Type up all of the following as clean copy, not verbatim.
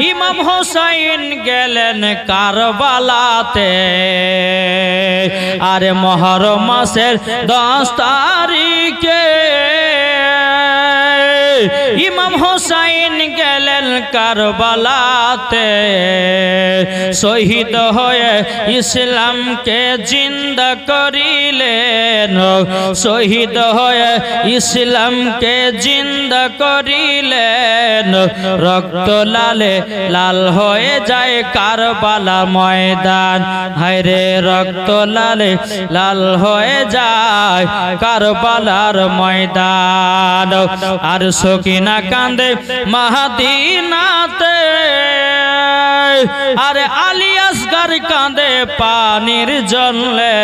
ইমাম হোসেন গেলেন কারবালাতে আরে মুহররম মাসের 10 তারিখে ইমাম হোসেন গেলেন কারবালাতে শহীদ হয়ে ইসলামকে জিন্দা করিলেন শহীদ হয়ে ইসলামকে জিন্দা করিলেন রক্ত লালে লাল হয়ে যায় কারবালা ময়দান হায়রে রক্ত লালে লাল হয়ে যায় কারবালার ময়দান আর সকিনা কান্দে মদিনাতে আরে আলী আসগর কান্দে পানির জলে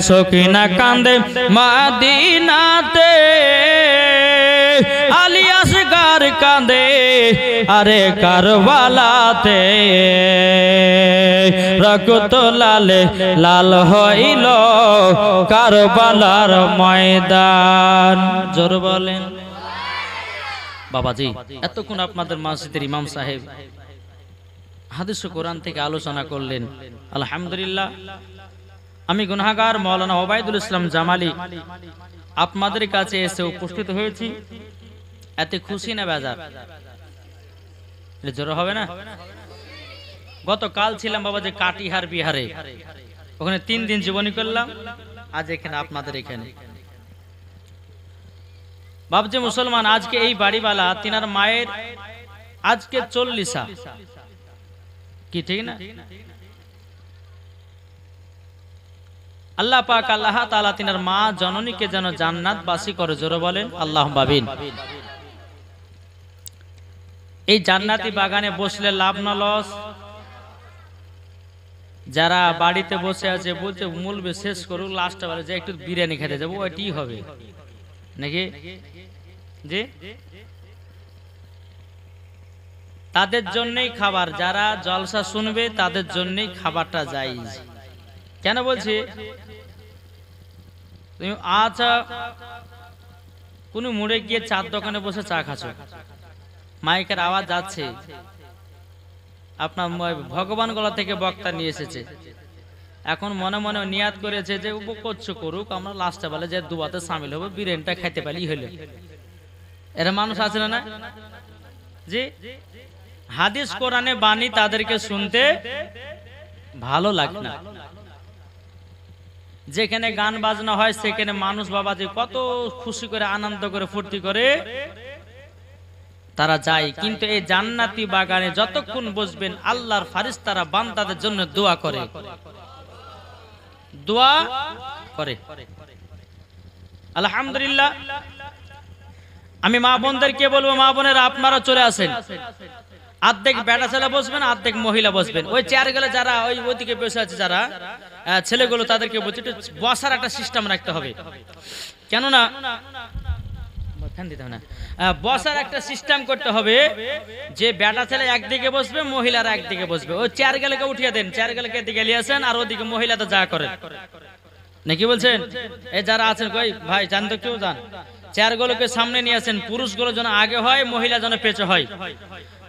সকিনা কান্দে মদিনাতে আলী আসগর কান্দে আরে কারবালাতে রক্ত লালে লাল হইল কারবালার ময়দান জোর বলেন বাবাজি এতক্ষণ আপনাদের মসজিদের ইমাম সাহেব হাদিস ও কোরআন থেকে আলোচনা করলেন আলহামদুলিল্লাহ আমি গুনাহগার মাওলানা ওবায়দুল ইসলাম জামালি আপনাদের কাছে এসে উপস্থিত হয়েছি এতে খুশি না বেজার জোর হবে না গতকাল ছিলাম বাবাজি কাটিহার বিহারে ওখানে 3 দিন জীবনী করলাম আজ এখানে আপনাদের এখানে বাবজি মুসলমান আজকে এই বাড়িওয়ালা তিনার মায়ের আজকে 40 কি ঠিক না আল্লাহ পাক আল্লাহ তাআলা তিনার মা জননীকে যেন জান্নাতবাসী করে জোরে বলেন আল্লাহুম্মা আমিন এই জান্নাতি বাগানে বসলে লাভ না লস যারা বাড়িতে বসে আছে বলছে মুলবে শেষ করুক লাস্টে বলে যে একটু বিরিয়ানি খেতে যাবো ওইটি হবে নাকি জি তাদের জন্যই খাবার যারা জলসা শুনবে তাদের জন্যই খাবারটা জায়েজ কেন বলছি তুমি আচ্ছা কোন মোড়ে গিয়ে চার দোকানে বসে চা খাচ্ছ মাইকের আওয়াজ যাচ্ছে আপনার ভগবান গলা থেকে বক্তা নিয়ে এসেছে এখন মনে মনে নিয়াত করেছে যে করছো করুক আমরা লাস্টে বলে যে দুয়াতে শামিল হবো বিরিয়ানিটা খাইতে পারলেই হলো এরা মানুষ আছে না জি হাদিস কোরআনে বাণী তাদেরকে শুনতে ভালো লাগে না যেখানে গান বাজনা হয় সেখানে মানুষ বাবা যে কত খুশি করে আনন্দ করে ফুর্তি করে তারা যায় কিন্তু এই জান্নাতি বাগানে যতক্ষণ বসবেন আল্লাহর ফেরেশতারা বান্দাদের জন্য দোয়া করে আলহামদুলিল্লাহ আমি মা বোনদেরকে বলবো মা বোনেরা আপনারা চলে আসেন অর্ধেক বেটা ছেলে বসবেন অর্ধেক মহিলা বসবেন ওই চেয়ারগুলো যারা ওইদিকে বসে আছে যারা ছেলেগুলো তাদেরকে বলছি বসার একটা সিস্টেম রাখতে হবে কেননা বসার একটা সিস্টেম করতে হবে যে বেটা ছেলে একদিকে বসবে মহিলারা একদিকে বসবে ওই চেয়ারগুলোকে উঠিয়ে দেন চেয়ারগুলোকে এদিকে নিয়ে আসেন আর ওদিকে মহিলাদের যা করেন নাকি বলছেন এই যারা আছেন কই ভাই জান তো কেউ জান চেয়ারগুলোকে সামনে নিয়ে আসেন পুরুষগুলো যেন আগে হয় মহিলা যেন পেছনে হয়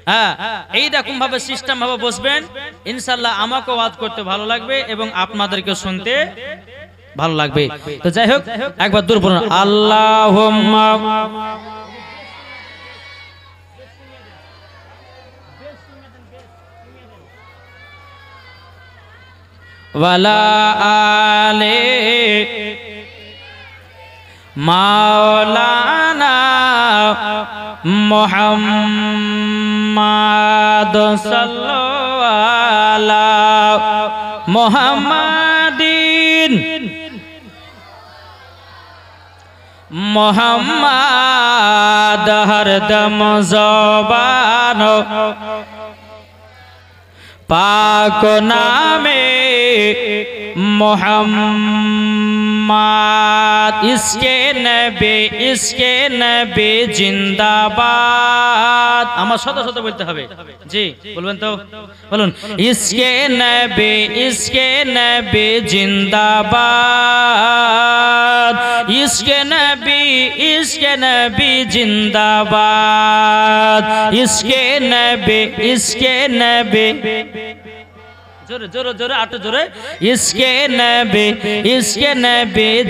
হ্যাঁ এই রকম ভাবে সিস্টেম ভাবে বসবেন ইনশাআল্লাহ আমাকে ওয়াজ করতে ভালো লাগবে এবং আপনাদেরকে শুনতে ভালো লাগবে তো যাই হোক একবার দূর পড়ুন আল্লাহুম্মা ওয়ালা আলে মাওলানা মুহাম্মাদ সাল্লাল্লাহু আলা মুহাম্মাদিন মুহাম্মাদ হরদম জবান पाक नामे मोहम्मद इसके नबी जिंदाबाद আমার শত শত বলতে হবে জি বলবেন তো বলুন इसके नबी जिंदाबाद इसके नबी जिंदाबाद इसके नबी जोरे जोरे जोरे आटो जोरे इसके नबी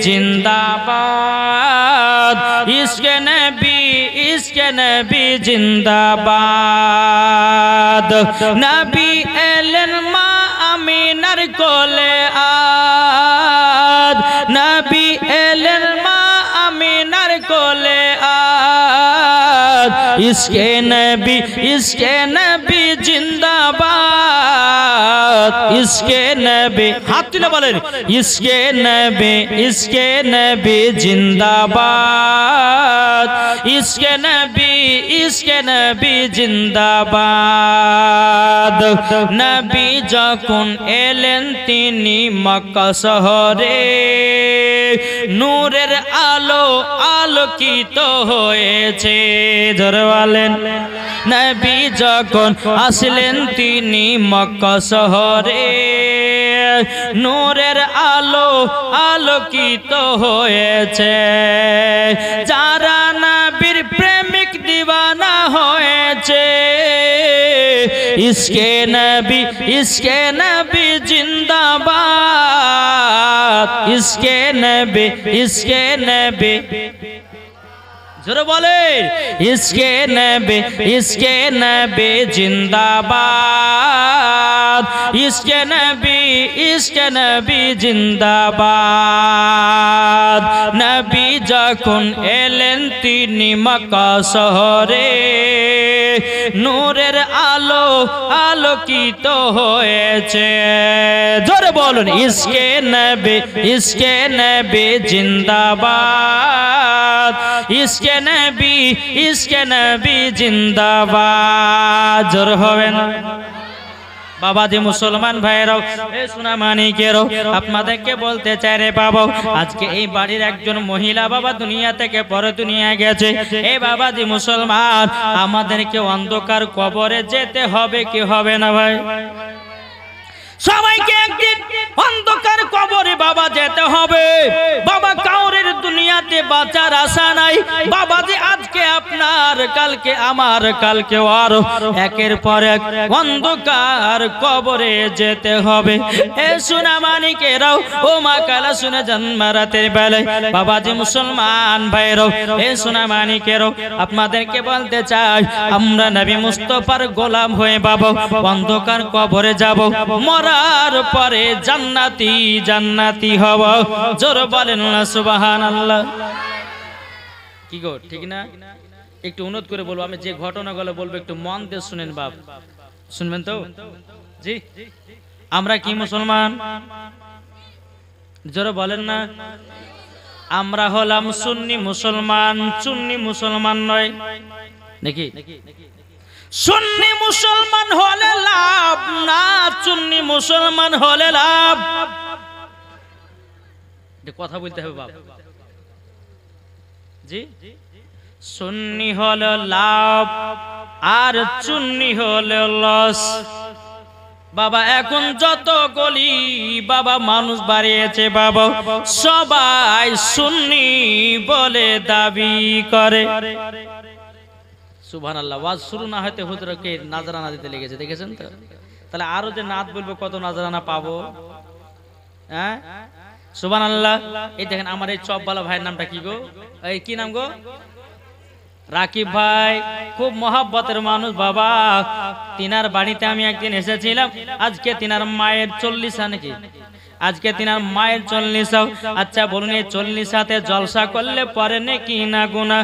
जिंदाबाद इसके नबी जिंदाबाद नबी एलन मा अमीनर कोले आद नबी एलन मा अमीनर कोले आद इसके नबी जिंदाबाद इसके नबी हाथ तुले बोलें इसके नबी जिंदाबाद इसके नबी जिंदाबाद नबी যখন এলেন তিনি মক্কা শহরে নূরের আলো আলোকিত হয়েছে জোরে বলেন নবী যখন আসলেন তিনি মক্কা শহরে নূরের আলো আলোকিত হয়েছে যারা নবীর প্রেমিক দিওয়ানা হয়েছে इसके नबी जिंदाबाद इसके नबी जोरे बोले इसके नबी जिंदाबाद इसके नबी जिंदाबाद नबी যখন এলেন তিনি মক্কা শহরে নূরের আলো আলোকিত হয়েছে জোরে বলুন इसके नबी जिंदाबाद इसके नबी जिंदाबाद जोर হবে না बाबा जी मुसलमान भाईराও এই সোনা মানিকেরাও আপনাদেরকে বলতে চাই রে বাবা আজকে এই বাড়ির একজন মহিলা বাবা দুনিয়া থেকে পরে দুনিয়া গেছে এই বাবা জি মুসলমান আমাদেরকে অন্ধকার কবরে যেতে হবে কি হবে না ভাই সবাইকে একদিন অন্ধকার কবরে বাবা যেতে হবে বাবা কাউরের দুনিয়াতে বাঁচার আশা নাই বাবাজি আজকে আপনার কালকে আমার কালকে আর একের পর এক অন্ধকার কবরে যেতে হবে এ সোনা মানিকেরাও ও মা কালা শুনে জন্মারাতের বেলায় বাবাজি মুসলমান ভাইরাও এ সোনা মানিকেরাও আপনাদেরকে বলতে চাই আমরা নবী মুস্তাফার গোলাম হয়ে বাবা অন্ধকার কবরে যাব মরার পরে জান্নাতি হব জোর বলেন না সুবহানাল্লাহ কি গো ঠিক না একটু অনুরোধ করে বলবো আমি যে ঘটনাগুলো বলবো একটু মন দিয়ে শুনেন বাপ শুনবেন তো জি আমরা কি মুসলমান জোর বলেন না আমরা হলাম সুন্নি মুসলমান নয় নাকি সুন্নি মুসলমান হলে লাভ না সুন্নি মুসলমান হলে লাভ কথা বলতে হবে বাবা জি সুন্নি হলো লাভ আর সুন্নি হলো লস বাবা এখন যত গলি বাবা মানুষ বাড়িয়েছে বাবা সবাই সুন্নি বলে দাবি করে সুবহানাল্লাহ ওয়াজ শুরু না হতে হুজুরকে নাজরানা দিতে লেগেছে দেখেছেন তো তাহলে আরো যে নাত বলবো কত নাজরানা পাবো হ্যাঁ সুবহানাল্লাহ এই দেখেন আমার এই চপবালা ভাইয়ের নামটা কি গো এই কি নাম গো রাকিব ভাই খুব মহব্বতের মানুষ বাবা তিনার বাড়িতে আমি একদিন এসেছিলাম আজকে তিনার মায়ের 40 নাকি আজকে তিনার মায়ের 40 আচ্ছা বলুন এই 40 জলসা করলে পরে নাকি না গুনাহ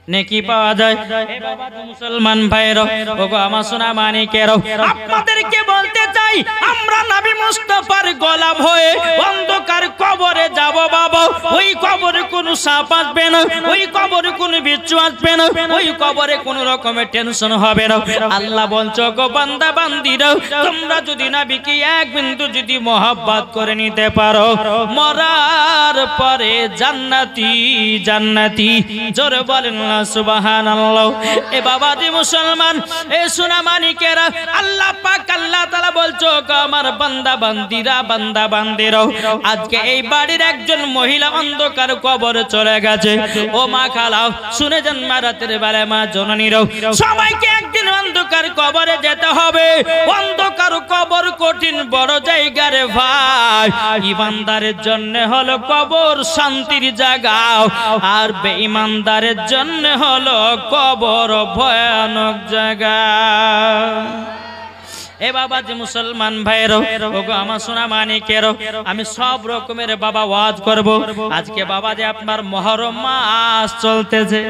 নেকি পাওয়া যায়। এ বাবা মুসলমান ভাইরা, ওগো আমার সোনা মানিকেরা, আপনাদেরকে বলতে চাই, আমরা নবী মুস্তাফার গোলাম হয়ে অন্ধকার কবরে যাব বাবা। ওই কবরে কোনো সাপ আসবে না, ওই কবরে কোনো বিচ্ছু আসবে না, ওই কবরে কোনো রকমের টেনশন হবে না। আল্লাহ বলছো গো বান্দা বান্দিরা, তোমরা যদি নবীকে এক বিন্দু যদি মহব্বত করে নিতে পারো, মরার পরে জান্নাতি জান্নাতি। জোরে বলেন সুবহানাল্লাহ। এ বাবাজি মুসলমান, এ সোনা মানিকেরা, আল্লাহ পাক আল্লাহ তাআলা বলছো আমার বান্দা বান্দিরা, বান্দা বান্দিরা, আজকে এই বাড়ির একজন মহিলা অন্ধকার কবরে চলে গেছে। ও মা খালাও শুনে যান, মা রাতের বেলায় মা জননীরাও, সবাইকে একদিন অন্ধকার কবরে যেতে হবে। অন্ধকার কবর কঠিন বড় জায়গা রে ভাই। ইমানদারের জন্য হলো কবর শান্তির জায়গা, আর বেঈমানদারের জন্য হলো কবর ভয়ানক জায়গা। এ বাবা যে মুসলমান ভাইরো, ওগো আমার সোনা মানিকেরো, আমি সব রকমের বাবা ওয়াজ করব। আজকে বাবা যে আপনার মুহররম মাস চলতেছে,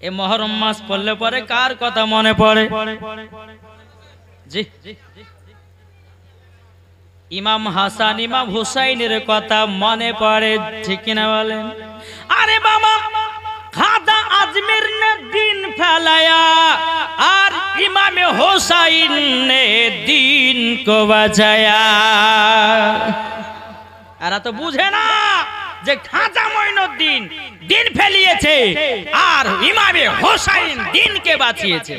এই মুহররম মাস পড়লে পরে কার কথা মনে পড়ে? জি, ইমাম হাসান ইমাম হুসাইনের কথা মনে পড়ে, ঠিক কিনা বলেন? আরে বাবা, খাজা আজমির ने दिन फैलाया और इमाम हुसैन ने दिन को बचाया। এরা তো বুঝে না যে খাজা মঈনুদ্দিন দিন ফেলিয়েছে আর ইমামে হুসাইন দিনকে বাঁচিয়েছে।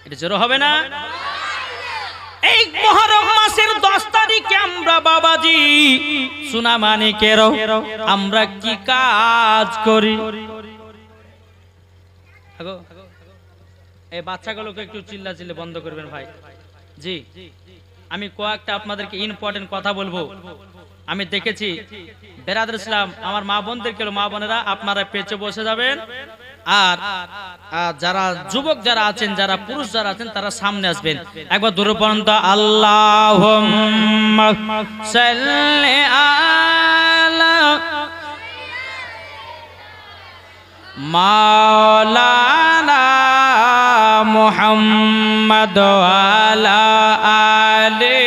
এটা জোর হবে না? এই মুহররম মাসের 10 তারিখে আমরা বাবাজি সোনা মানিকেরও আমরা কি কাজ করি? এই বাচ্চাগুলোকে একটু চিল্লাচিল্লি বন্ধ করবেন ভাই। জি, আমি কয়েকটা আপনাদেরকে ইম্পর্টেন্ট কথা বলবো। আমি দেখেছি বেরাদর ইসলাম আমার মা বোনদেরকে, মা বোনেরা আপনারা পেছে বসে যাবেন, আর যারা যুবক যারা আছেন, যারা পুরুষ যারা আছেন, তারা সামনে আসবেন। একবার দূর পর্যন্ত আল্লাহুম্মা সাল্লি আলা মাওলানা মুহাম্মদ ওয়ালা আলি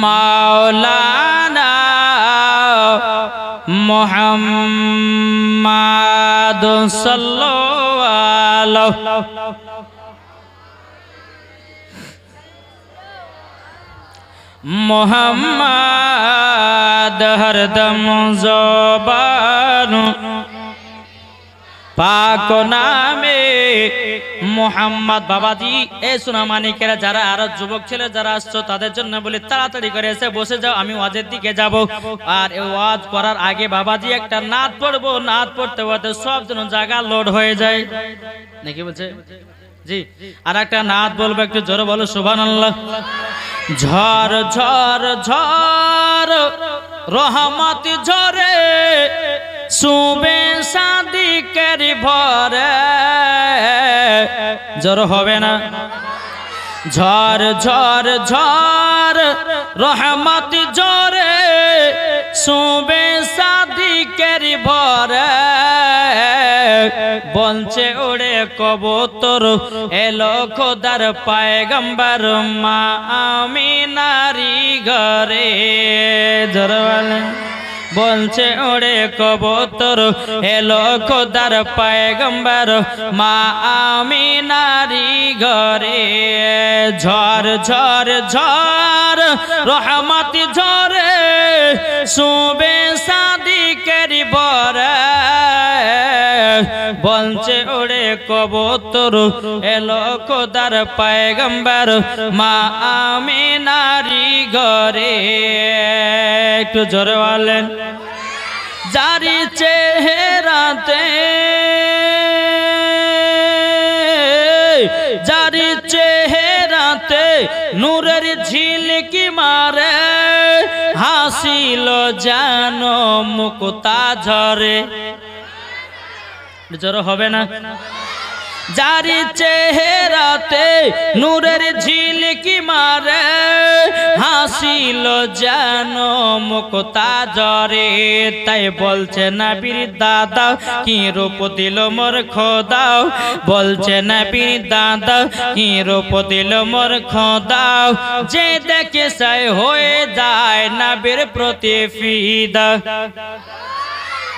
মাওলানা মুহাম্মদ সাল্লাল্লাহু মুহাম্মদ হরদম জবান পাক নামে মুহাম্মদ। বাবাজি এ সোনা মানিকেরা, যারা আরো যুবক ছেলে যারা আসছো তাদের জন্য বলি তাড়াতাড়ি করে এসে বসে যাও, আমি ওয়াজের দিকে যাব। আর এই ওয়াজ করার আগে বাবাজি একটা নাত পড়বো, নাত পড়তে পড়তে সব যেন জায়গা লোড হয়ে যায়, নাকি বলছে? জি, আর একটা নাত বলবো, একটু জোরে বলো সুবহানাল্লাহ। ঝড় ঝড় ঝড় রহমত ঝরে সুবে সাদিকের ভরে। ঝড় হবে না? ঝড় ঝড় ঝড় রহমত ঝরে সুবে সাদিকের ভরে। বলছে ওড়ে কবুতর এলো খোদার পয়গম্বর মা আমিনারি ঘরে। জরওয়ালে বলছে ওড়ে কবুতর এলো খোদার পয়গম্বর মা আমিনারি ঘরে। ঝড় ঝড় ঝড় রহমত ঝরে সুবে সাদিকের ভরে। বলছে ওড়ে কবুতর এলো খোদার পয়গম্বর মা আমিনারি ঘরে। একটু জোরে বলেন। জারি চেহারাতে জারি চেহারাতে নূরের ঝিলকি মারে হাসিল জানো মুক্তা ঝরে। জোর হবে না? যারি চেহারাতে নূরের ঝিলকি মারে হাসিল যেন মুক্তা জরে তাই বলছে নবীর দাদা কি রূপ দিল মোর খোদা বলছে নবীর দাদা কি রূপ দিল মোর খোদা যে দেখে সাই হয়ে যায় নবীর প্রতি ফিদা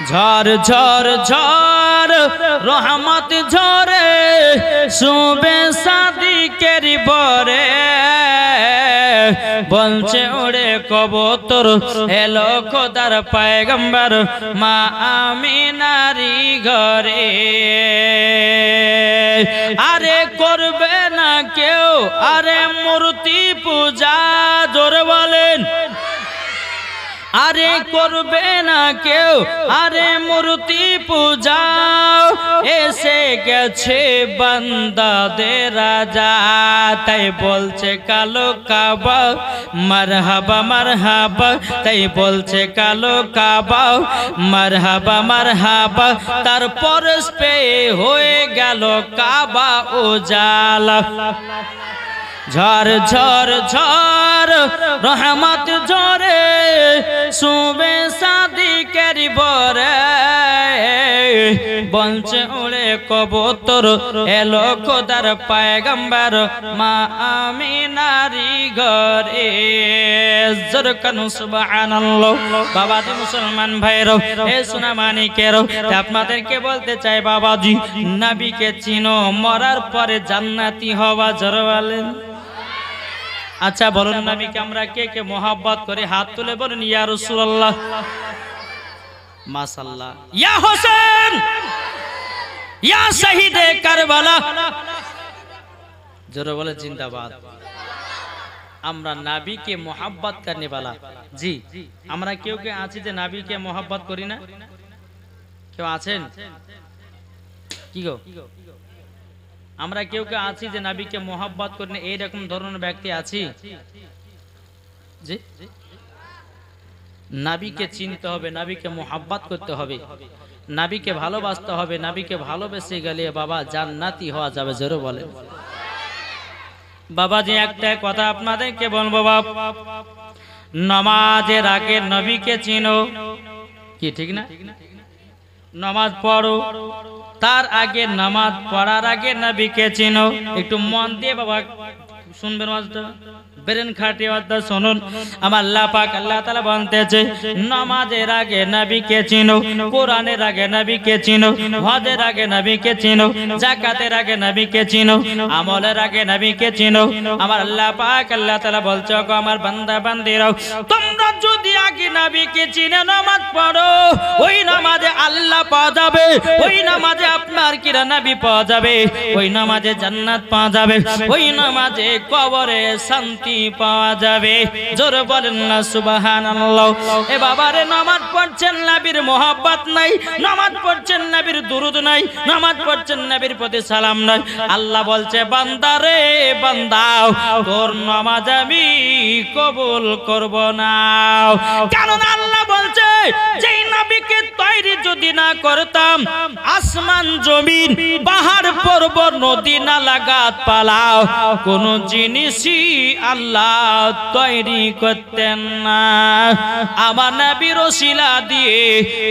ঝড় ঝড় ঝড় রহমত ঝরে শুবে সাদিকের বরে বলছে ওরে কবুতর এলো খোদার পয়গম্বর মা আমিনারি ঘরে আরে করবে না কেউ আরে মূর্তি পূজা জোরে বলেন আরে করবে না কেউ আরে মূর্তি পূজা এসে গেছে বান্দাদের রাজা তাই বলছে কালো কাবা মারহাবা মারহাবা তাই বলছে কালো কাবা মারহাবা মারহাবা তারপর পে হয়ে গেল কাবা উজালা ঝড় ঝড় ঝড় রহমত ঝরে শুবে সাদিকের বরে বলছে ওরে কবুতর এলো খোদার পয়গম্বর মা আমিনারি ঘরে জোরে কানু সুবহানাল্লাহ বাবাজি মুসলমান ভাইরা এ সোনা মানিকেরা আপনাদেরকে বলতে চাই বাবাজি নবীকে চিনো মরার পরে জান্নাতি হওয়া জোরে বলেন আচ্ছা বলুন নবীকে আমরা কে কে মোহাব্বত করে হাত তুলে বলুন ইয়া রাসূলুল্লাহ মাশাআল্লাহ ইয়া হোসেন ইয়া শহীদে কারবালা জোরে বলে জিন্দাবাদ আমরা নবীকে মোহাব্বত করনে वाला জি আমরা কেউ কে আছি যে নবীকে মোহাব্বত করি না কেউ আছেন কি গো আমরা কেউ কে আছি যে নবীকে মোহাব্বত করনে এই রকম ধরনের ব্যক্তি আছি জি নবীকে চিনতে হবে নবীকে মোহাব্বত করতে হবে নবীকে ভালোবাসতে হবে নবীকে ভালোবেসে গেলে বাবা জান্নাতি হওয়া যাবে জোরে বলেন বাবাজি একটা কথা আপনাদেরকে বলবো বাবা নামাজের আগে নবীকে চিনো কি ঠিক না নামাজ পড়ো তার আগে নামাজ পড়ার আগে নবীকে চিনো একটু মন দিয়ে বাবা শুনবেন ওয়াজটা ব্রেন খাটিয়ে ওয়াজটা শুনুন আমার আল্লাহ পাক আল্লাহ তাআলা বলতেছে নামাজের আগে নবীকে চিনো কোরআনের আগে নবীকে চিনো হজের আগে নবীকে চিনো যাকাতের আগে নবীকে চিনো আমলের আগে নবীকে চিনো আমার আল্লাহ পাক আল্লাহ তাআলা বলছে গো আমার বান্দা বান্দিরাও তোমরা যদি আগে নবীকে চিনে নামাজ পড়ো ওই নামাজে আল্লাহ পাওয়া যাবে ওই নামাজে আপনার কিরা নবী পাওয়া যাবে ওই নামাজে জান্নাত পাওয়া যাবে ওই নামাজে কবরে শান্তি পাওয়া যাবে জোরে বলেন না সুবহানাল্লাহ এ বাবারে নামাজ পড়ছেন নবীর মোহাব্বত নাই নামাজ পড়ছেন নবীর দুরুদ নাই নামাজ পড়ছেন নবীর প্রতি সালাম নাই আল্লাহ বলছে বান্দা রে বান্দা তোর নামাজ আমি কবুল করব না কারণ আল্লাহ বলছে যেই নবীকে তৈরি যদি না করতাম আসমান জমিন পাহাড় পর্বত নদী নালা গাছপালা কোন জিনিসই আল্লাহ তৈরি করতেন না আমার নবীর ওসিলা দিয়ে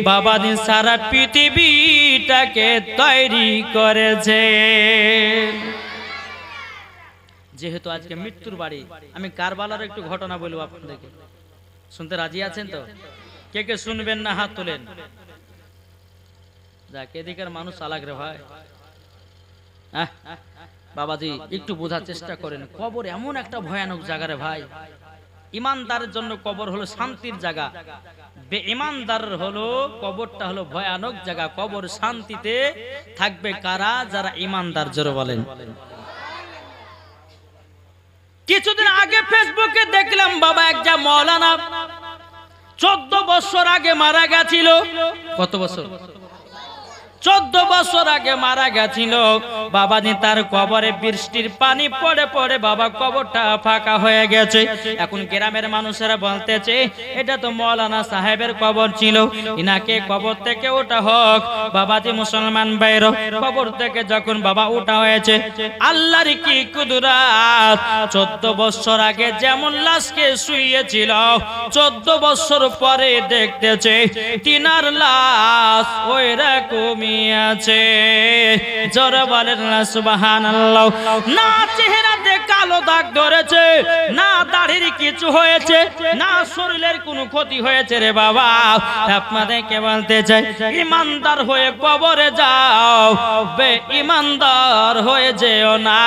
বাবাজি সারা পৃথিবীটাকে তৈরি করেছে যেহেতু আজকে মৃত্যুর বাড়ি আমি কারবালার একটু ঘটনা বলবো আপনাদেরকে শুনতে রাজি আছেন তো কে কে শুনবেন না হাত তোলেন যাক এদিকের মানুষ চালাক রে ভাই বাবাজি একটু বোঝার চেষ্টা করেন কবর এমন একটা ভয়ানক জায়গা রে ভাই ইমানদারের জন্য কবর হলো শান্তির জায়গা বেঈমানদার হলো কবরটা হলো ভয়ানক জায়গা কবর শান্তিতে থাকবে কারা যারা ইমানদার জোরে বলেন কিছুদিন আগে ফেসবুকে দেখলাম বাবা একটা মাওলানা 14 বছর আগে মারা গেছিল কত বছর 14 বছর আগে মারা গেছিল বাবাজি, তার কবরে বৃষ্টির পানি পড়ে পড়ে বাবা কবরটা ফাঁকা হয়ে গেছে। এখন গ্রামের মানুষেরা বলতেছে এটা তো মৌলানা সাহেবের কবর ছিল, ইনাকে কবর থেকে ওঠা হোক। বাবাজি মুসলমান ভাইরা, কবর থেকে যখন বাবা ওঠা হয়েছে, আল্লাহর কি কুদরত, 14 বছর আগে যেমন লাশকে শুইয়েছিল 14 বছর পরে দেখতেছে তিনার লাশ ওই রকমই আছে। জোরে বলেন না সুবহানাল্লাহ। না চেহারাতে কালো দাগ ধরেছে, না দাড়ির কিছু হয়েছে, না শরীরের কোনো ক্ষতি হয়েছে রে বাবা। আপনাদেরকে বলতে চাই, ইমানদার হয়ে কবরে যাও, বেঈমানদার হয়ে যেও না।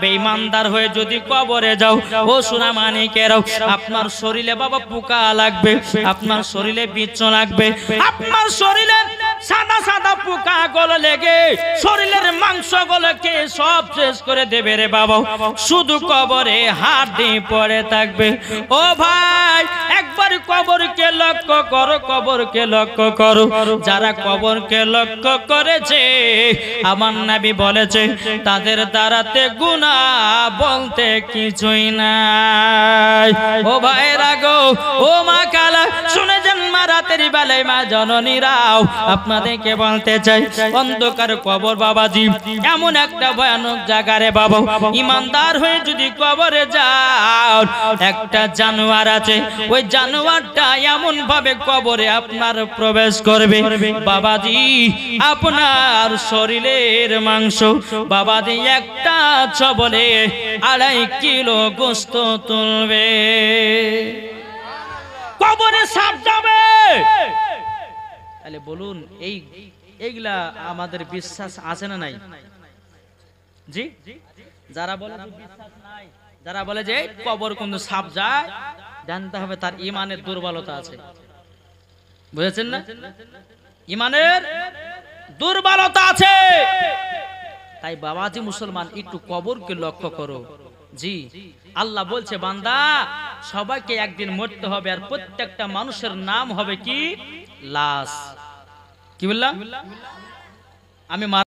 বেঈমানদার হয়ে যদি কবরে যাও, ও সোনা মানিকেরাও, আপনার শরীরে বাবা পোকা লাগবে, আপনার শরীরে বিচ্ছু লাগবে, আপনার শরীরে সাদা সাদা পোকা গুলো লেগে শরীরের মাংস গুলোকে সব শেষ করে দেবে রে বাবা। শুধু কবরে হাড়ি পড়ে থাকবে। ও ভাই, একবার কবরকে লক্ষ্য করো, কবরকে লক্ষ্য করো। যারা কবরকে লক্ষ্য করেছে, আমার নবী বলেছে তাদের দ্বারাতে গুনাহ বলতে কিছুই নাই। ও ভাই রাগো, ও মা কালা, শুনে যান মা রাতের বেলায় মা জননীরাও, আপনাদেরকে বলতে চাই, অন্ধকার কবর বাবাজি এমন একটা ভয়ানক জায়গা রে বাবা। ইমানদার হয়ে যদি কবরে যাও, একটা জানোয়ার আছে, ওই জানোয়ারটা এমন ভাবে কবরে আপনার প্রবেশ করবে বাবাজি, আপনার শরীরের মাংস বাবাজি একটা ছবলে 2.5 কিলো গোশত তুলবে। কবরে সাপ যাবে। তাহলে বলুন, এইগুলা আমাদের বিশ্বাস আছে না নাই? জি, যারা বলে বিশ্বাস নাই, যারা বলে যে কবর কোন সাপ যায়, জানতে হবে তার ইমানের দুর্বলতা আছে। বুঝেছেন না? ইমানের দুর্বলতা আছে। তাই বাবাজি মুসলমান, একটু কবরকে লক্ষ্য করো। জি, আল্লাহ বলছে বান্দা সবাইকে একদিন মরতে হবে, আর প্রত্যেকটা মানুষের নাম হবে কি? লাশ। কি বললাম আমি?